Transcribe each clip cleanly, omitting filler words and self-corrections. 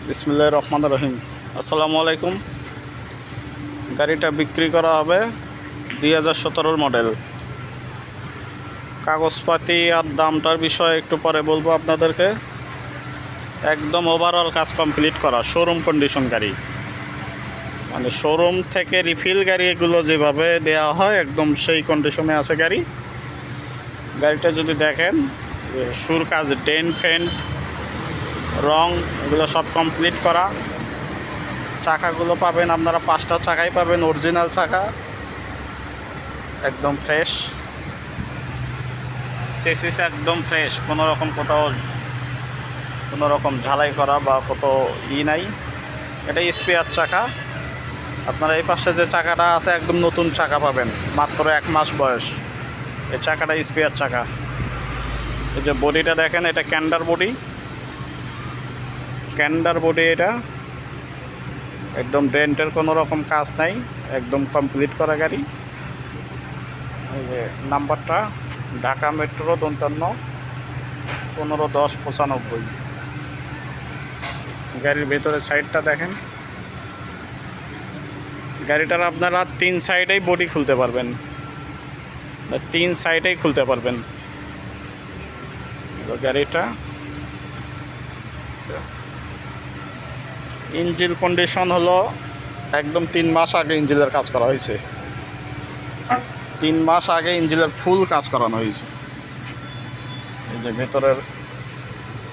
বিসমিল্লাহির রহমানির রহিম। আসসালামু আলাইকুম। গাড়িটা বিক্রি করা হবে 2017 মডেল। কাগজপাতি আর দামটার বিষয়ে একটু পরে বলবো আপনাদেরকে। একদম ওভারঅল কাজ কমপ্লিট করা, শোরুম কন্ডিশন গাড়ি, মানে শোরুম থেকে রিফিল গাড়ি এগুলো যেভাবে দেওয়া হয় একদম সেই কন্ডিশনে আছে গাড়ি। গাড়িটা যদি দেখেন, সুর কাজ, ডেন্ট ফেন্ট, রং এগুলো সব কমপ্লিট করা। চাকাগুলো পাবেন আপনারা 5টা চাকাই পাবেন, অরিজিনাল চাকা, একদম ফ্রেশ। চেসিস একদম ফ্রেশ, কোনো রকম কোথাও কোনো রকম ঝালাই করা বা কোথাও নাই। এটা স্পেয়ার চাকা। আপনারা এই পাশে যে চাকাটা আছে একদম নতুন চাকা পাবেন, মাত্র 1 মাস বয়স। এই চাকাটা স্পেয়ার চাকা। এই যে বডিটা দেখেন, এটা ক্যান্ডার বডি, এটা একদম ডেন্টের কোনো রকম কাজ নাই, একদম কমপ্লিট করা গাড়ি। এই যে নাম্বারটা ঢাকা মেট্রো 55-15-10-95। গাড়ির ভেতরে সাইডটা দেখেন। গাড়িটার আপনারা 3 সাইডেই বডি খুলতে পারবেন, 3 সাইডেই খুলতে পারবেন গাড়িটা। ইঞ্জিন কন্ডিশন হলো একদম 3 মাস আগে ইঞ্জিনের কাজ করা হয়েছে, 3 মাস আগে ইঞ্জিনের ফুল কাজ করানো হয়েছে। এই যে ভেতরের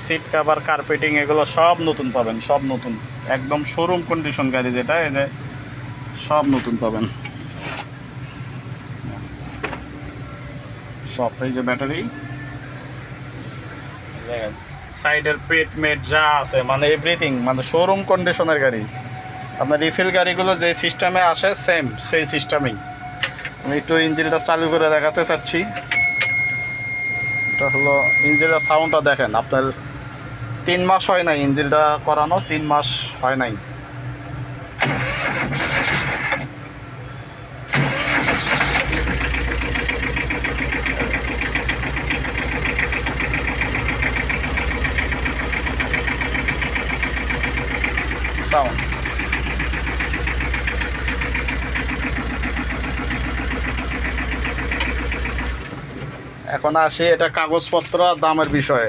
সিট কাভার, কার্পেটিং এগুলো সব নতুন পাবেন, সব নতুন, একদম শোরুম কন্ডিশন গাড়ি যেটা, এই যে সব নতুন পাবেন সব। এই যে ব্যাটারি, সাইডের পেট মেট যা আছে, মানে এভরিথিং, মানে শোরুম কন্ডিশনের গাড়ি। আপনার রিফিল গাড়িগুলো যে সিস্টেমে আসে সেম সেই সিস্টেমেই। আমি একটু ইঞ্জিনটা চালু করে দেখাতে চাচ্ছি। এটা হলো ইঞ্জিনের সাউন্ডটা দেখেন। আপনার 3 মাস হয় নাই ইঞ্জিনটা করানো, 3 মাস হয় নাই। সাউন্ড এখন আসি এটা কাগজপত্র আর দামের বিষয়ে।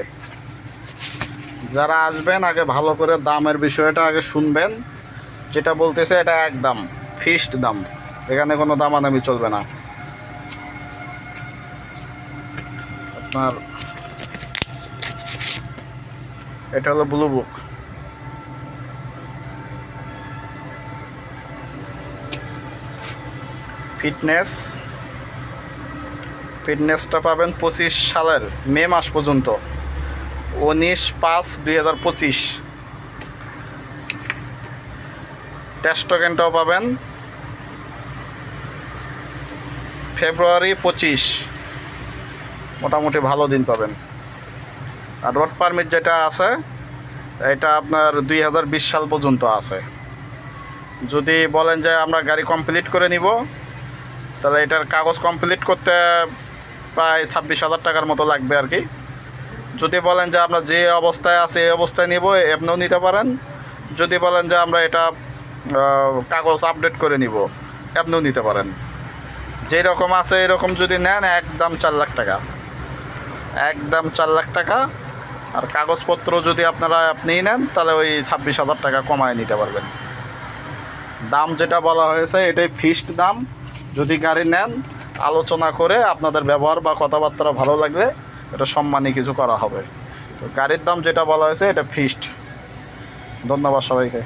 যারা আসবেন আগে ভালো করে দামের বিষয়টা আগে শুনবেন। যেটা বলতেছে এটা একদম ফিক্সড দাম, এখানে কোনো দামাদামি চলবে না। আপনার এটা হলো ব্লু বুক, ফিটনেসটা পাবেন 25 সালের মে মাস পর্যন্ত, 19/5/2025। টেস্ট টোকেনটাও পাবেন ফেব্রুয়ারি 25। মোটামুটি ভালো দিন পাবেন। আর রোড পারমিট যেটা আছে এটা আপনার 2020 সাল পর্যন্ত আছে। যদি বলেন যে আমরা গাড়ি কমপ্লিট করে নিব, তাহলে এটার কাগজ কমপ্লিট করতে প্রায় 26,000 টাকার মতো লাগবে আর কি। যদি বলেন যে আমরা যে অবস্থায় আছে এই অবস্থায় নিব, এমনিও নিতে পারেন। যদি বলেন যে আমরা এটা কাগজ আপডেট করে নিব, এমনিও নিতে পারেন। যেই রকম আছে এরকম যদি নেন একদম 4 লাখ টাকা, একদম 4 লাখ টাকা। আর কাগজপত্র যদি আপনিই নেন তাহলে ওই 26,000 টাকা কমায় নিতে পারবেন। দাম যেটা বলা হয়েছে এটাই ফিক্সড দাম। যদি গাড়ি নেন আলোচনা করে আপনাদের ব্যবহার বা কথাবার্তা ভালো লাগলে এটা সম্মানী কিছু করা হবে। তো গাড়ির দাম যেটা বলা হয়েছে এটা ফিক্সড। ধন্যবাদ সবাইকে।